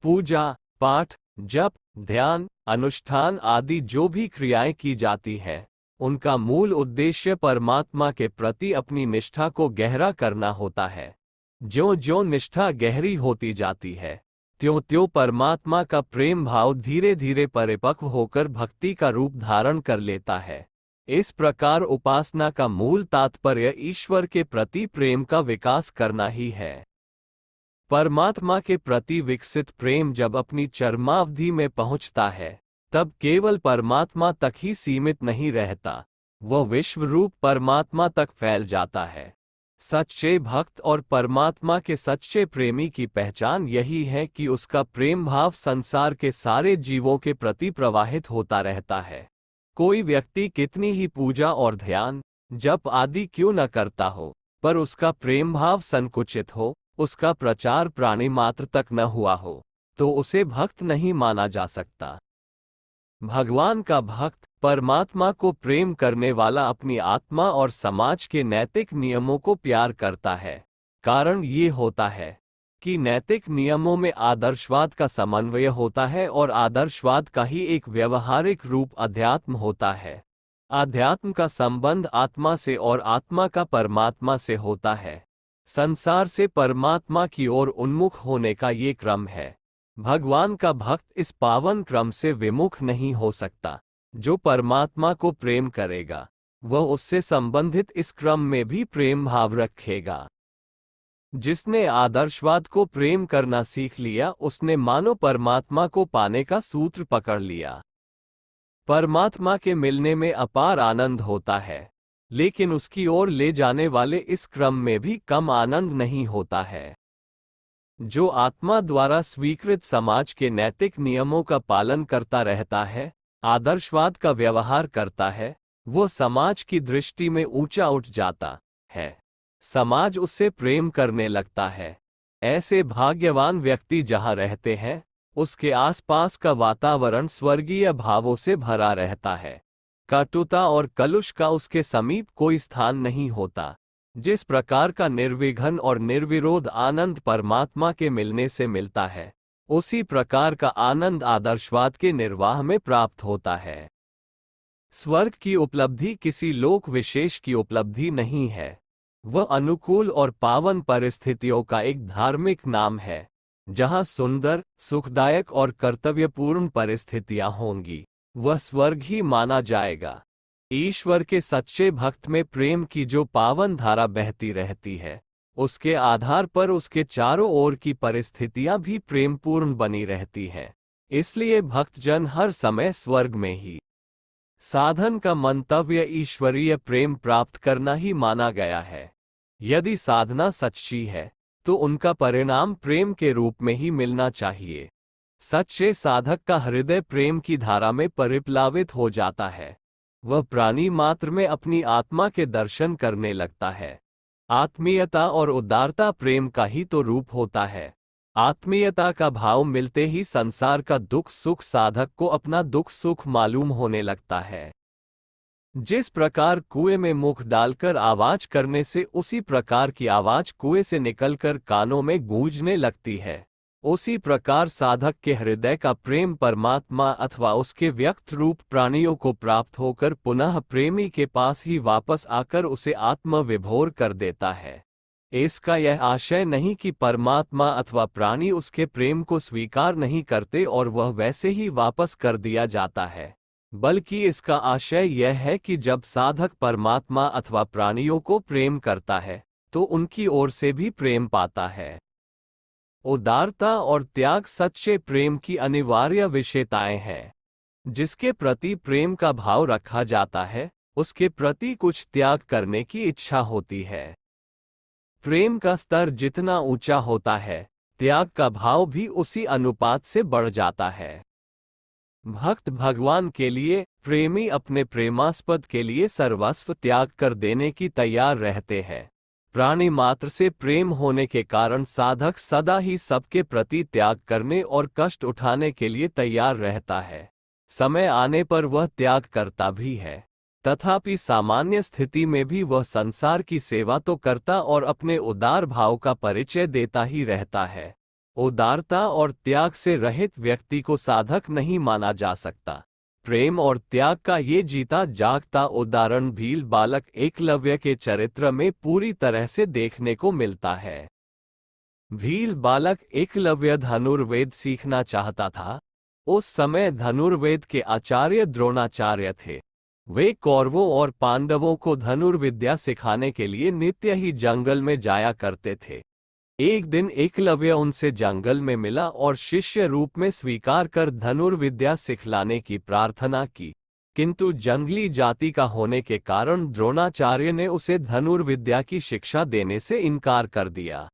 पूजा पाठ, जप, ध्यान, अनुष्ठान आदि जो भी क्रियाएं की जाती हैं, उनका मूल उद्देश्य परमात्मा के प्रति अपनी निष्ठा को गहरा करना होता है। ज्यों ज्यों निष्ठा गहरी होती जाती है, त्यों त्यों परमात्मा का प्रेम भाव धीरे धीरे परिपक्व होकर भक्ति का रूप धारण कर लेता है। इस प्रकार उपासना का मूल तात्पर्य ईश्वर के प्रति प्रेम का विकास करना ही है। परमात्मा के प्रति विकसित प्रेम जब अपनी चरमावधि में पहुंचता है, तब केवल परमात्मा तक ही सीमित नहीं रहता, वह विश्व रूप परमात्मा तक फैल जाता है। सच्चे भक्त और परमात्मा के सच्चे प्रेमी की पहचान यही है कि उसका प्रेम भाव संसार के सारे जीवों के प्रति प्रवाहित होता रहता है। कोई व्यक्ति कितनी ही पूजा और ध्यान, जप आदि क्यों न करता हो, पर उसका प्रेम भाव संकुचित हो, उसका प्रचार प्राणी मात्र तक न हुआ हो, तो उसे भक्त नहीं माना जा सकता। भगवान का भक्त, परमात्मा को प्रेम करने वाला अपनी आत्मा और समाज के नैतिक नियमों को प्यार करता है। कारण ये होता है कि नैतिक नियमों में आदर्शवाद का समन्वय होता है और आदर्शवाद का ही एक व्यवहारिक रूप अध्यात्म होता है। अध्यात्म का संबंध आत्मा से और आत्मा का परमात्मा से होता है। संसार से परमात्मा की ओर उन्मुख होने का ये क्रम है। भगवान का भक्त इस पावन क्रम से विमुख नहीं हो सकता। जो परमात्मा को प्रेम करेगा, वह उससे संबंधित इस क्रम में भी प्रेम भाव रखेगा। जिसने आदर्शवाद को प्रेम करना सीख लिया, उसने मानो परमात्मा को पाने का सूत्र पकड़ लिया। परमात्मा के मिलने में अपार आनंद होता है, लेकिन उसकी ओर ले जाने वाले इस क्रम में भी कम आनंद नहीं होता है। जो आत्मा द्वारा स्वीकृत समाज के नैतिक नियमों का पालन करता रहता है, आदर्शवाद का व्यवहार करता है, वो समाज की दृष्टि में ऊंचा उठ जाता है। समाज उससे प्रेम करने लगता है। ऐसे भाग्यवान व्यक्ति जहां रहते हैं, उसके आसपास का वातावरण स्वर्गीय भावों से भरा रहता है। कटुता और कलुष का उसके समीप कोई स्थान नहीं होता। जिस प्रकार का निर्विघ्न और निर्विरोध आनंद परमात्मा के मिलने से मिलता है, उसी प्रकार का आनंद आदर्शवाद के निर्वाह में प्राप्त होता है। स्वर्ग की उपलब्धि किसी लोक विशेष की उपलब्धि नहीं है, वह अनुकूल और पावन परिस्थितियों का एक धार्मिक नाम है। जहां सुंदर, सुखदायक और कर्तव्यपूर्ण परिस्थितियां होंगी, वह स्वर्ग ही माना जाएगा। ईश्वर के सच्चे भक्त में प्रेम की जो पावन धारा बहती रहती है, उसके आधार पर उसके चारों ओर की परिस्थितियां भी प्रेमपूर्ण बनी रहती हैं। इसलिए भक्तजन हर समय स्वर्ग में ही। साधन का मंतव्य ईश्वरीय प्रेम प्राप्त करना ही माना गया है। यदि साधना सच्ची है, तो उनका परिणाम प्रेम के रूप में ही मिलना चाहिए। सच्चे साधक का हृदय प्रेम की धारा में परिप्लावित हो जाता है। वह प्राणी मात्र में अपनी आत्मा के दर्शन करने लगता है। आत्मीयता और उदारता प्रेम का ही तो रूप होता है। आत्मीयता का भाव मिलते ही संसार का दुख सुख साधक को अपना दुख सुख मालूम होने लगता है। जिस प्रकार कुएं में मुख डालकर आवाज करने से उसी प्रकार की आवाज कुएं से निकलकर कानों में गूंजने लगती है, उसी प्रकार साधक के हृदय का प्रेम परमात्मा अथवा उसके व्यक्त रूप प्राणियों को प्राप्त होकर पुनः प्रेमी के पास ही वापस आकर उसे आत्मविभोर कर देता है। इसका यह आशय नहीं कि परमात्मा अथवा प्राणी उसके प्रेम को स्वीकार नहीं करते और वह वैसे ही वापस कर दिया जाता है, बल्कि इसका आशय यह है कि जब साधक परमात्मा अथवा प्राणियों को प्रेम करता है, तो उनकी ओर से भी प्रेम पाता है। उदारता और त्याग सच्चे प्रेम की अनिवार्य विशेषताएं हैं। जिसके प्रति प्रेम का भाव रखा जाता है, उसके प्रति कुछ त्याग करने की इच्छा होती है। प्रेम का स्तर जितना ऊंचा होता है, त्याग का भाव भी उसी अनुपात से बढ़ जाता है। भक्त भगवान के लिए, प्रेमी अपने प्रेमास्पद के लिए सर्वस्व त्याग कर देने की तैयार रहते हैं। प्राणी मात्र से प्रेम होने के कारण साधक सदा ही सबके प्रति त्याग करने और कष्ट उठाने के लिए तैयार रहता है। समय आने पर वह त्याग करता भी है, तथापि सामान्य स्थिति में भी वह संसार की सेवा तो करता और अपने उदार भाव का परिचय देता ही रहता है। उदारता और त्याग से रहित व्यक्ति को साधक नहीं माना जा सकता। प्रेम और त्याग का ये जीता जागता उदाहरण भील बालक एकलव्य के चरित्र में पूरी तरह से देखने को मिलता है। भील बालक एकलव्य धनुर्वेद सीखना चाहता था। उस समय धनुर्वेद के आचार्य द्रोणाचार्य थे। वे कौरवों और पांडवों को धनुर्विद्या सिखाने के लिए नित्य ही जंगल में जाया करते थे। एक दिन एकलव्य उनसे जंगल में मिला और शिष्य रूप में स्वीकार कर धनुर्विद्या सिखलाने की प्रार्थना की, किंतु जंगली जाति का होने के कारण द्रोणाचार्य ने उसे धनुर्विद्या की शिक्षा देने से इनकार कर दिया।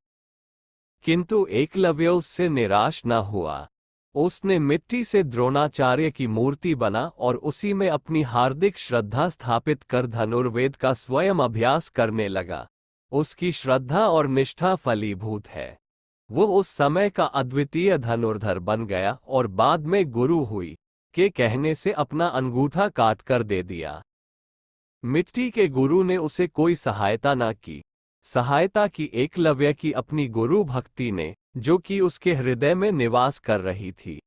किंतु एकलव्य उससे निराश न हुआ। उसने मिट्टी से द्रोणाचार्य की मूर्ति बना और उसी में अपनी हार्दिक श्रद्धा स्थापित कर धनुर्वेद का स्वयं अभ्यास करने लगा। उसकी श्रद्धा और निष्ठा फलीभूत है। वो उस समय का अद्वितीय धनुर्धर बन गया और बाद में गुरु हुई के कहने से अपना अंगूठा काट कर दे दिया। मिट्टी के गुरु ने उसे कोई सहायता न की। सहायता की एकलव्य की अपनी गुरु भक्ति ने, जो कि उसके हृदय में निवास कर रही थी।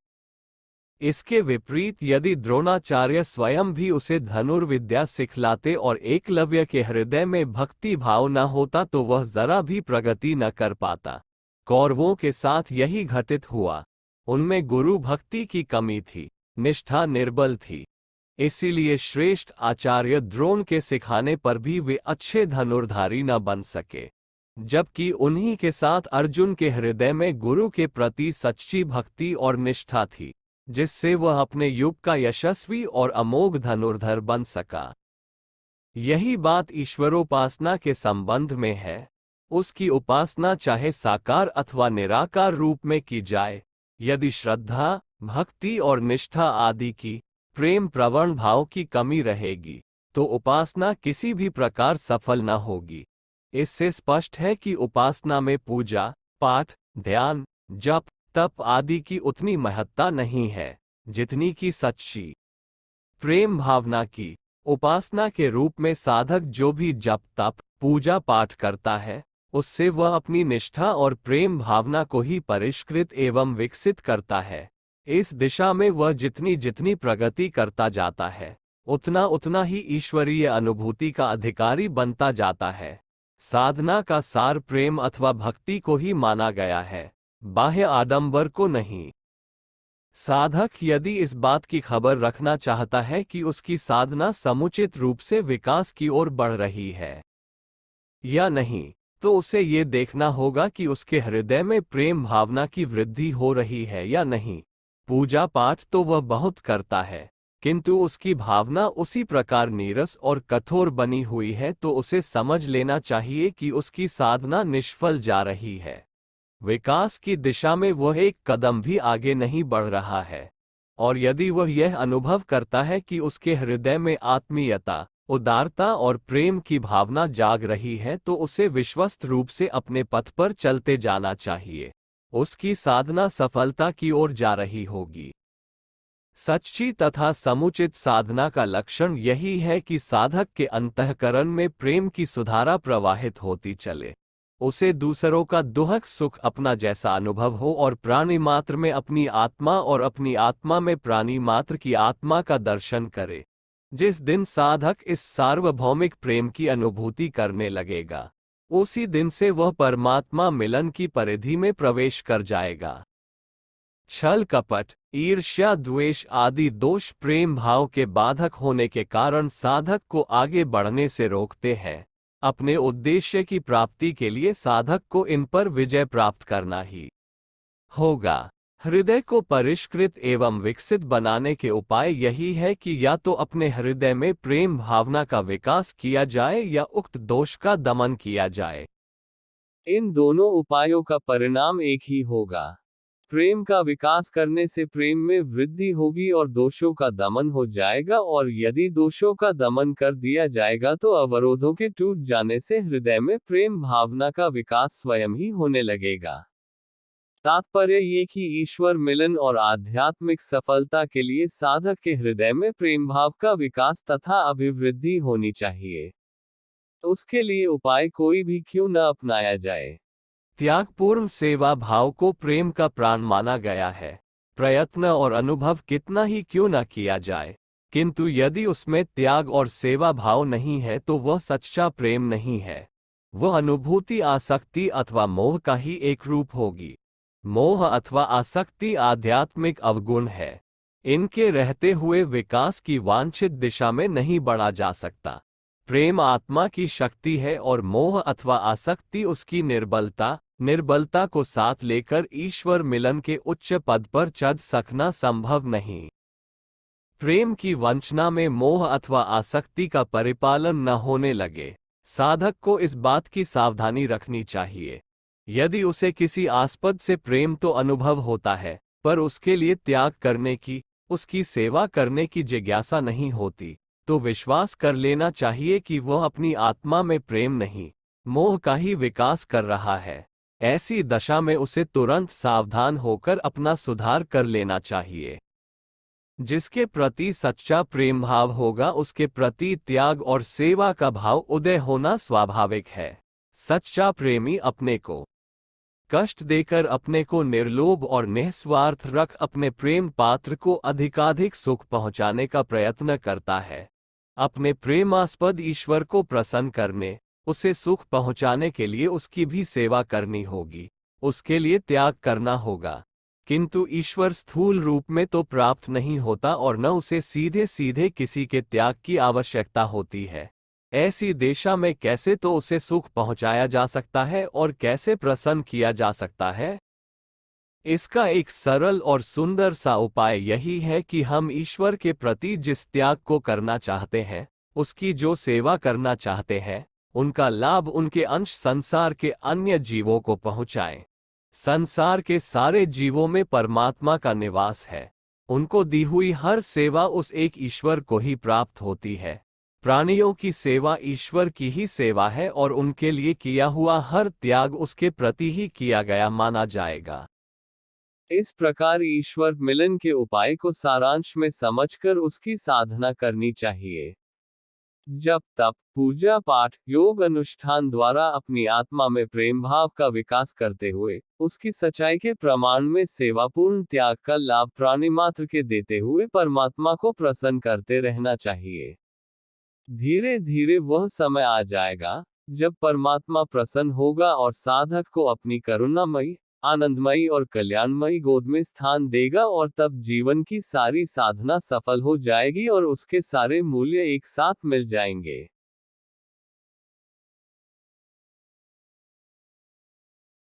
इसके विपरीत यदि द्रोणाचार्य स्वयं भी उसे धनुर्विद्या सिखलाते और एकलव्य के हृदय में भक्ति भाव न होता तो वह जरा भी प्रगति न कर पाता। कौरवों के साथ यही घटित हुआ। उनमें गुरु भक्ति की कमी थी, निष्ठा निर्बल थी। इसीलिए श्रेष्ठ आचार्य द्रोण के सिखाने पर भी वे अच्छे धनुर्धारी न बन सके, जबकि उन्हीं के साथ अर्जुन के हृदय में गुरु के प्रति सच्ची भक्ति और निष्ठा थी, जिससे वह अपने युग का यशस्वी और अमोघ धनुर्धर बन सका। यही बात ईश्वरोपासना के संबंध में है। उसकी उपासना चाहे साकार अथवा निराकार रूप में की जाए, यदि श्रद्धा, भक्ति और निष्ठा आदि की, प्रेम प्रवण भाव की कमी रहेगी, तो उपासना किसी भी प्रकार सफल न होगी। इससे स्पष्ट है कि उपासना में पूजा, पाठ, ध्यान, जप, तप आदि की उतनी महत्ता नहीं है, जितनी कि सच्ची प्रेम भावना की। उपासना के रूप में साधक जो भी जप तप पूजा पाठ करता है, उससे वह अपनी निष्ठा और प्रेम भावना को ही परिष्कृत एवं विकसित करता है। इस दिशा में वह जितनी जितनी प्रगति करता जाता है, उतना उतना ही ईश्वरीय अनुभूति का अधिकारी बनता जाता है। साधना का सार प्रेम अथवा भक्ति को ही माना गया है, बाह्य आडंबर को नहीं। साधक यदि इस बात की खबर रखना चाहता है कि उसकी साधना समुचित रूप से विकास की ओर बढ़ रही है या नहीं, तो उसे ये देखना होगा कि उसके हृदय में प्रेम भावना की वृद्धि हो रही है या नहीं। पूजा पाठ तो वह बहुत करता है, किंतु उसकी भावना उसी प्रकार नीरस और कठोर बनी हुई है, तो उसे समझ लेना चाहिए कि उसकी साधना निष्फल जा रही है। विकास की दिशा में वह एक कदम भी आगे नहीं बढ़ रहा है। और यदि वह यह अनुभव करता है कि उसके हृदय में आत्मीयता, उदारता और प्रेम की भावना जाग रही है, तो उसे विश्वस्त रूप से अपने पथ पर चलते जाना चाहिए। उसकी साधना सफलता की ओर जा रही होगी। सच्ची तथा समुचित साधना का लक्षण यही है कि साधक के अंतःकरण में प्रेम की सुधारा प्रवाहित होती चले। उसे दूसरों का दुहक सुख अपना जैसा अनुभव हो और प्राणी मात्र में अपनी आत्मा और अपनी आत्मा में प्राणी मात्र की आत्मा का दर्शन करे। जिस दिन साधक इस सार्वभौमिक प्रेम की अनुभूति करने लगेगा, उसी दिन से वह परमात्मा मिलन की परिधि में प्रवेश कर जाएगा। छल कपट, ईर्ष्या द्वेष आदि दोष प्रेम भाव के बाधक होने के कारण साधक को आगे बढ़ने से रोकते हैं। अपने उद्देश्य की प्राप्ति के लिए साधक को इन पर विजय प्राप्त करना ही होगा। हृदय को परिष्कृत एवं विकसित बनाने के उपाय यही है कि या तो अपने हृदय में प्रेम भावना का विकास किया जाए या उक्त दोष का दमन किया जाए। इन दोनों उपायों का परिणाम एक ही होगा। प्रेम का विकास करने से प्रेम में वृद्धि होगी और दोषों का दमन हो जाएगा, और यदि दोषों का दमन कर दिया जाएगा तो अवरोधों के टूट जाने से हृदय में प्रेम भावना का विकास स्वयं ही होने लगेगा। तात्पर्य ये कि ईश्वर मिलन और आध्यात्मिक सफलता के लिए साधक के हृदय में प्रेम भाव का विकास तथा अभिवृद्धि होनी चाहिए। उसके लिए उपाय कोई भी क्यों न अपनाया जाए। त्यागपूर्ण सेवा भाव को प्रेम का प्राण माना गया है। प्रयत्न और अनुभव कितना ही क्यों न किया जाए, किंतु यदि उसमें त्याग और सेवा भाव नहीं है तो वह सच्चा प्रेम नहीं है। वह अनुभूति आसक्ति अथवा मोह का ही एक रूप होगी। मोह अथवा आसक्ति आध्यात्मिक अवगुण है। इनके रहते हुए विकास की वांछित दिशा में नहीं बढ़ा जा सकता। प्रेम आत्मा की शक्ति है और मोह अथवा आसक्ति उसकी निर्बलता को साथ लेकर ईश्वर मिलन के उच्च पद पर चढ़ सकना संभव नहीं। प्रेम की वंचना में मोह अथवा आसक्ति का परिपालन न होने लगे, साधक को इस बात की सावधानी रखनी चाहिए। यदि उसे किसी आस्पद से प्रेम तो अनुभव होता है, पर उसके लिए त्याग करने की, उसकी सेवा करने की जिज्ञासा नहीं होती, तो विश्वास कर लेना चाहिए कि वह अपनी आत्मा में प्रेम नहीं, मोह का ही विकास कर रहा है। ऐसी दशा में उसे तुरंत सावधान होकर अपना सुधार कर लेना चाहिए। जिसके प्रति सच्चा प्रेम भाव होगा उसके प्रति त्याग और सेवा का भाव उदय होना स्वाभाविक है। सच्चा प्रेमी अपने को कष्ट देकर अपने को निर्लोभ और निस्वार्थ रख अपने प्रेम पात्र को अधिकाधिक सुख पहुंचाने का प्रयत्न करता है। अपने प्रेमास्पद ईश्वर को प्रसन्न करने, उसे सुख पहुंचाने के लिए उसकी भी सेवा करनी होगी, उसके लिए त्याग करना होगा। किंतु ईश्वर स्थूल रूप में तो प्राप्त नहीं होता और न उसे सीधे सीधे किसी के त्याग की आवश्यकता होती है। ऐसी दिशा में कैसे तो उसे सुख पहुंचाया जा सकता है और कैसे प्रसन्न किया जा सकता है? इसका एक सरल और सुंदर सा उपाय यही है कि हम ईश्वर के प्रति जिस त्याग को करना चाहते हैं, उसकी जो सेवा करना चाहते हैं, उनका लाभ उनके अंश संसार के अन्य जीवों को पहुंचाएं। संसार के सारे जीवों में परमात्मा का निवास है। उनको दी हुई हर सेवा उस एक ईश्वर को ही प्राप्त होती है। प्राणियों की सेवा ईश्वर की ही सेवा है और उनके लिए किया हुआ हर त्याग उसके प्रति ही किया गया माना जाएगा। इस प्रकार ईश्वर मिलन के उपाय को सारांश में समझकर उसकी साधना करनी चाहिए। जप तप पूजा पाठ योग अनुष्ठान द्वारा अपनी आत्मा में प्रेम भाव का विकास करते हुए उसकी सच्चाई के प्रमाण में सेवापूर्ण त्याग का लाभ प्राणी मात्र के देते हुए परमात्मा को प्रसन्न करते रहना चाहिए। धीरे धीरे वह समय आ जाएगा जब परमात्मा प्रसन्न होगा और साधक को अपनी करुणामयी, आनंदमयी और कल्याणमयी गोद में स्थान देगा और तब जीवन की सारी साधना सफल हो जाएगी और उसके सारे मूल्य एक साथ मिल जाएंगे।